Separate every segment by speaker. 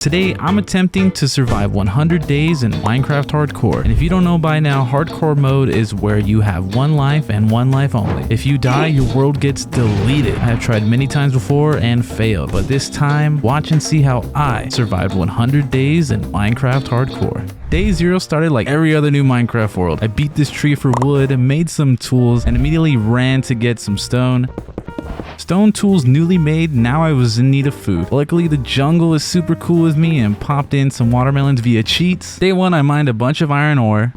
Speaker 1: Today, I'm attempting to survive 100 days in Minecraft Hardcore. And if you don't know by now, Hardcore mode is where you have one life and one life only. If you die, your world gets deleted. I have tried many times before and failed, but this time, watch and see how I survived 100 days in Minecraft Hardcore. Day 0 started like every other new Minecraft world. I beat this tree for wood, made some tools, and immediately ran to get some stone. Stone tools newly made, now I was in need of food. Luckily, the jungle is super cool with me and popped in some watermelons via cheats. Day 1, I mined a bunch of iron ore.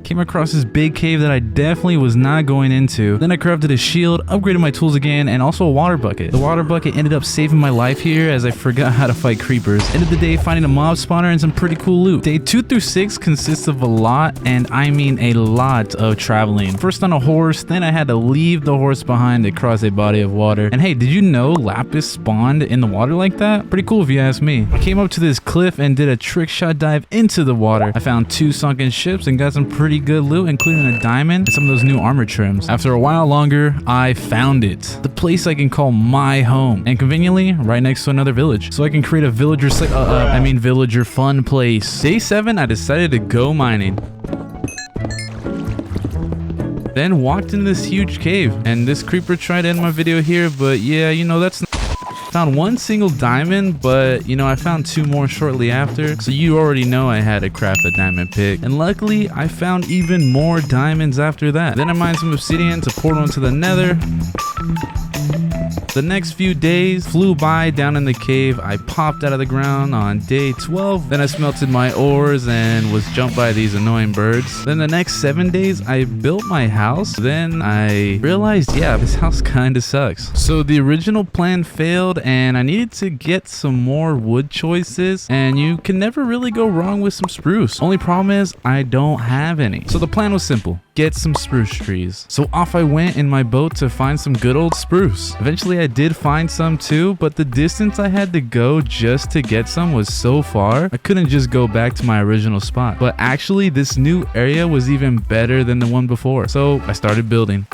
Speaker 1: Came across this big cave that I definitely was not going into. Then I crafted a shield, upgraded my tools again, and also a water bucket. The water bucket ended up saving my life here as I forgot how to fight creepers. Ended the day finding a mob spawner and some pretty cool loot. Day 2 through 6 consists of a lot, and I mean a lot of traveling. First on a horse, then I had to leave the horse behind to cross a body of water. And hey, did you know lapis spawned in the water like that? Pretty cool if you ask me. I came up to this cliff and did a trick shot dive into the water. I found 2 sunken ships and got some pretty good loot, including a diamond and some of those new armor trims. After a while longer, I found it. The place I can call my home, and conveniently right next to another village, so I can create a villager fun place. Day 7, I decided to go mining. Then walked into this huge cave, and this creeper tried to end my video here, but yeah, you know, that's not. Found 1 single diamond, but you know, I found 2 more shortly after, so you already know I had to craft a diamond pick. And luckily, I found even more diamonds after that. Then I mined some obsidian to portal into the Nether. The next few days flew by down in the cave. I popped out of the ground on day 12. Then I smelted my ores and was jumped by these annoying birds. Then the next 7 days, I built my house. Then I realized, yeah, this house kind of sucks. So the original plan failed and I needed to get some more wood choices. And you can never really go wrong with some spruce. Only problem is I don't have any. So the plan was simple. Get some spruce trees. So off I went in my boat to find some good old spruce. Eventually I did find some too, but the distance I had to go just to get some was so far, I couldn't just go back to my original spot. But actually this new area was even better than the one before. So I started building.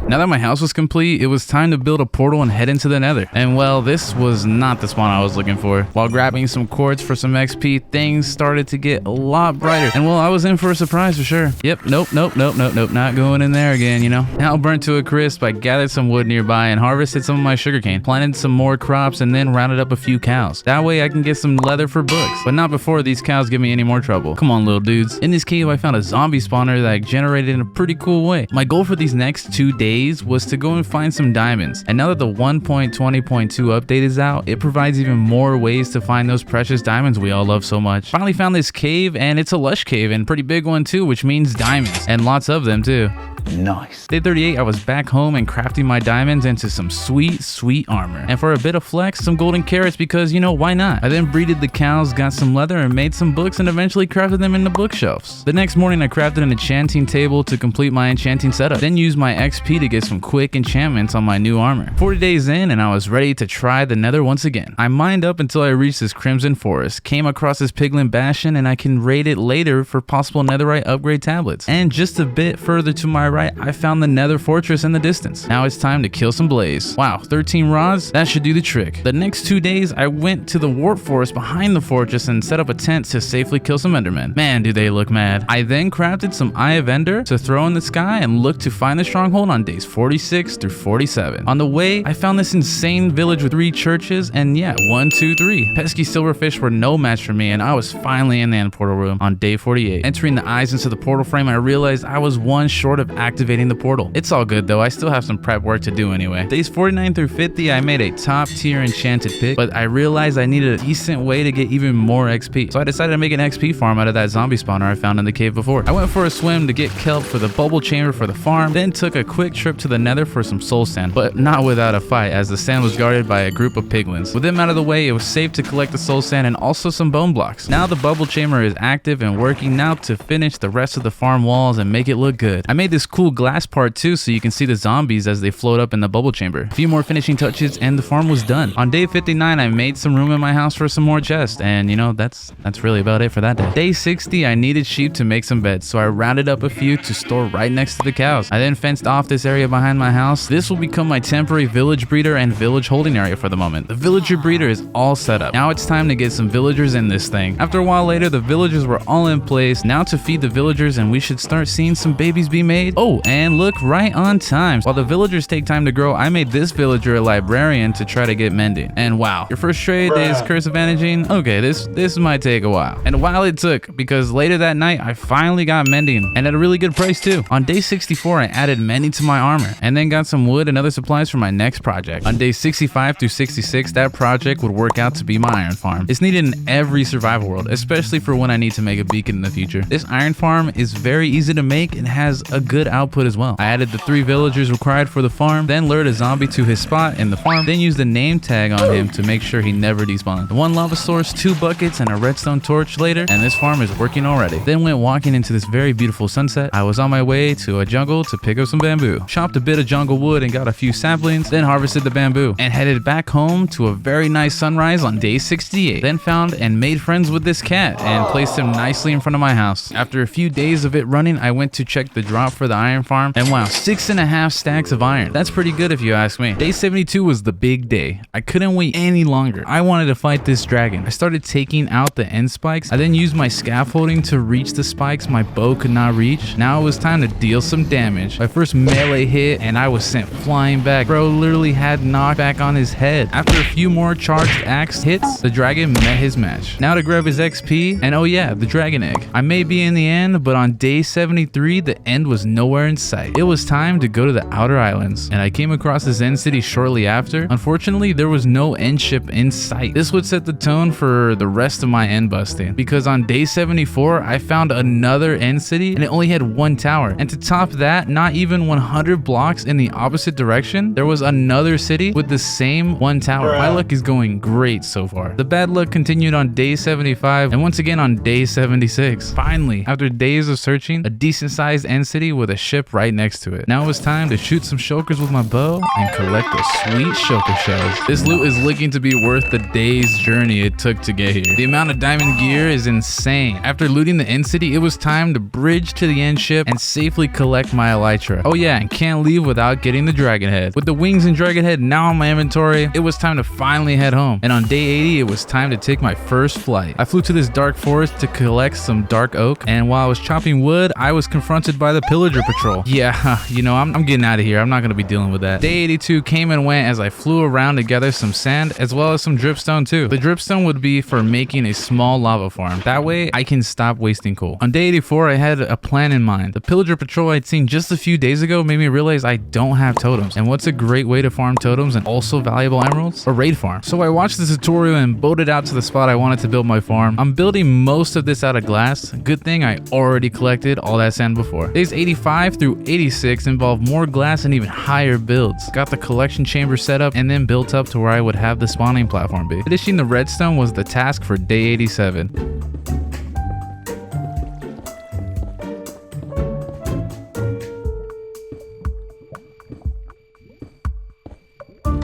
Speaker 1: Now that my house was complete, it was time to build a portal and head into the Nether. And well, this was not the spawn I was looking for. While grabbing some quartz for some XP, things started to get a lot brighter. And well, I was in for a surprise for sure. Yep, nope, not going in there again, you know. Now burnt to a crisp, I gathered some wood nearby and harvested some of my sugarcane, planted some more crops, and then rounded up a few cows. That way I can get some leather for books. But not before these cows give me any more trouble. Come on, little dudes. In this cave, I found a zombie spawner that I generated in a pretty cool way. My goal for these next 2 days was to go and find some diamonds. And now that the 1.20.2 update is out, it provides even more ways to find those precious diamonds we all love so much. Finally found this cave, and it's a lush cave and pretty big one too, which means diamonds, and lots of them too. Nice. Day 38, I was back home and crafting my diamonds into some sweet armor. And for a bit of flex, some golden carrots because, you know, why not? I then breeded the cows, got some leather, and made some books and eventually crafted them into bookshelves. The next morning, I crafted an enchanting table to complete my enchanting setup. Then used my XP to get some quick enchantments on my new armor. 40 days in, and I was ready to try the Nether once again. I mined up until I reached this crimson forest, came across this piglin bastion, and I can raid it later for possible netherite upgrade tablets. And just a bit further to my right, I found the Nether fortress in the distance. Now it's time to kill some blaze. Wow, 13 rods? That should do the trick. The next 2 days, I went to the warp forest behind the fortress and set up a tent to safely kill some endermen. Man, do they look mad. I then crafted some Eye of Ender to throw in the sky and looked to find the stronghold on days 46 through 47. On the way, I found this insane village with 3 churches, and yeah, 1, 2, 3. Pesky silverfish were no match for me, and I was finally in the end portal room on day 48. Entering the eyes into the portal frame, I realized I was 1 short of activating the portal. It's all good though, I still have some prep work to do anyway. Days 49 through 50, I made a top tier enchanted pick, but I realized I needed a decent way to get even more XP. So I decided to make an XP farm out of that zombie spawner I found in the cave before. I went for a swim to get kelp for the bubble chamber for the farm, then took a quick trip to the Nether for some soul sand, but not without a fight as the sand was guarded by a group of piglins. With them out of the way, it was safe to collect the soul sand and also some bone blocks. Now the bubble chamber is active and working now to finish the rest of the farm walls and make it look good. I made this cool glass part too, so you can see the zombies as they float up in the bubble chamber. A few more finishing touches and the farm was done. On day 59, I made some room in my house for some more chests, and you know, that's really about it for that day. Day 60, I needed sheep to make some beds, so I rounded up a few to store right next to the cows. I then fenced off this area behind my house. This will become my temporary village breeder and village holding area for the moment. The villager breeder is all set up. Now it's time to get some villagers in this thing. After a while later, the villagers were all in place. Now to feed the villagers, and we should start seeing some babies be made. Oh, and look, right on time. While the villagers take time to grow, I made this villager a librarian to try to get mending. And wow, your first trade is curse advantaging? Okay, this might take a while. And while it took, because later that night, I finally got mending, and at a really good price too. On day 64, I added mending to my armor, and then got some wood and other supplies for my next project. On day 65 through 66, that project would work out to be my iron farm. It's needed in every survival world, especially for when I need to make a beacon in the future. This iron farm is very easy to make and has a good output as well. I added the 3 villagers required for the farm, then lured a zombie to his spot in the farm, then used the name tag on him to make sure he never despawned. 1 lava source, 2 buckets, and a redstone torch later, and this farm is working already. Then went walking into this very beautiful sunset. I was on my way to a jungle to pick up some bamboo. Chopped a bit of jungle wood and got a few saplings, then harvested the bamboo, and headed back home to a very nice sunrise on day 68. Then found and made friends with this cat and placed him nicely in front of my house. After a few days of it running, I went to check the drop for the iron farm, and wow, 6.5 stacks of iron. That's pretty good if you ask me. Day 72 was the big day. I couldn't wait any longer. I wanted to fight this dragon. I started taking out the end spikes. I then used my scaffolding to reach the spikes my bow could not reach. Now it was time to deal some damage. My first melee hit, and I was sent flying back. Bro literally had knockback on his head. After a few more charged axe hits, the dragon met his match. Now to grab his XP, and oh yeah, the dragon egg. I may be in the end, but on day 73, the end was nowhere in sight. It was time to go to the outer islands, and I came across this end city shortly after. Unfortunately, there was no end ship in sight. This would set the tone for the rest of my end busting, because on day 74, I found another end city, and it only had 1 tower. And to top that, not even 100 blocks in the opposite direction, there was another city with the same 1 tower. My luck is going great so far. The bad luck continued on day 75, and once again on day 76. Finally, after days of searching, a decent sized end city with a ship right next to it. Now it was time to shoot some shulkers with my bow and collect the sweet shulker shells. This loot is looking to be worth the day's journey it took to get here. The amount of diamond gear is insane. After looting the end city, it was time to bridge to the end ship and safely collect my elytra. Oh yeah, and can't leave without getting the dragon head. With the wings and dragon head now in my inventory, it was time to finally head home. And on day 80, it was time to take my first flight. I flew to this dark forest to collect some dark oak, and while I was chopping wood, I was confronted by the pillager patrol. Yeah, you know, I'm getting out of here. I'm not gonna be dealing with that. Day 82 came and went as I flew around to gather some sand as well as some dripstone too. The dripstone would be for making a small lava farm. That way I can stop wasting coal. On day 84, I had a plan in mind. The pillager patrol I'd seen just a few days ago made me realize I don't have totems. And what's a great way to farm totems and also valuable emeralds? A raid farm. So I watched the tutorial and boated out to the spot I wanted to build my farm. I'm building most of this out of glass. Good thing I already collected all that sand before. Days 85 through 86 involved more glass and even higher builds. Got the collection chamber set up and then built up to where I would have the spawning platform be. Finishing the redstone was the task for day 87.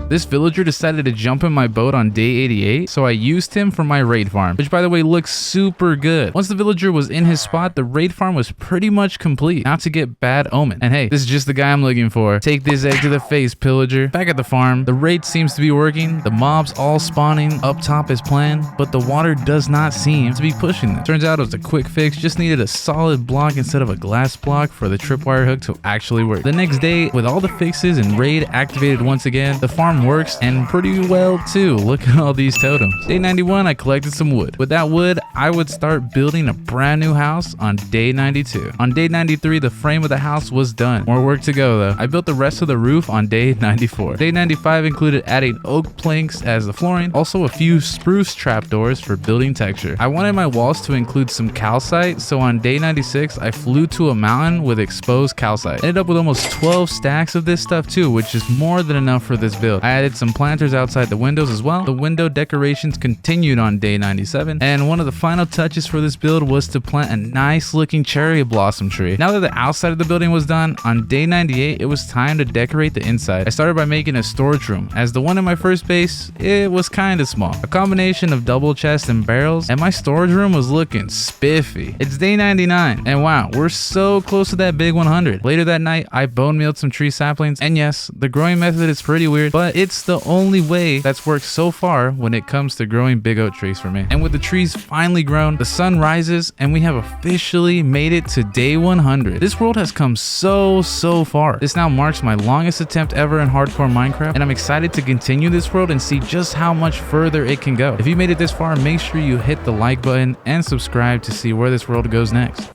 Speaker 1: This villager decided to jump in my boat on day 88, so I used him for my raid farm, which by the way looks super good. Once the villager was in his spot, the raid farm was pretty much complete. Not to get bad omen. And hey, this is just the guy I'm looking for. Take this egg to the face, pillager. Back at the farm, the raid seems to be working. The mobs all spawning up top as planned, but the water does not seem to be pushing them. Turns out it was a quick fix, just needed a solid block instead of a glass block for the tripwire hook to actually work. The next day, with all the fixes and raid activated once again, the farm works and pretty well too. Look at all these totems. Day 91, I collected some wood. With that wood, I would start building a brand new house on day 92. On day 93, the frame of the house was done. More work to go though. I built the rest of the roof on day 94. Day 95 included adding oak planks as the flooring, also a few spruce trapdoors for building texture. I wanted my walls to include some calcite, so on day 96, I flew to a mountain with exposed calcite. Ended up with almost 12 stacks of this stuff too, which is more than enough for this build. I added some planters outside the windows as well. The window decorations continued on day 97, and one of the final touches for this build was to plant a nice looking cherry blossom tree. Now that the outside of the building was done, on day 98 it was time to decorate the inside. I started by making a storage room, as the one in my first base, it was kinda small. A combination of double chests and barrels, and my storage room was looking spiffy. It's day 99, and wow, we're so close to that big 100. Later that night, I bone mealed some tree saplings, and yes, the growing method is pretty weird, but it's the only way that's worked so far when it comes to growing big oak trees for me. And with the trees finally grown, the sun rises, and we have officially made it to day 100. This world has come so far. This now marks my longest attempt ever in hardcore Minecraft, and I'm excited to continue this world and see just how much further it can go. If you made it this far, make sure you hit the like button and subscribe to see where this world goes next.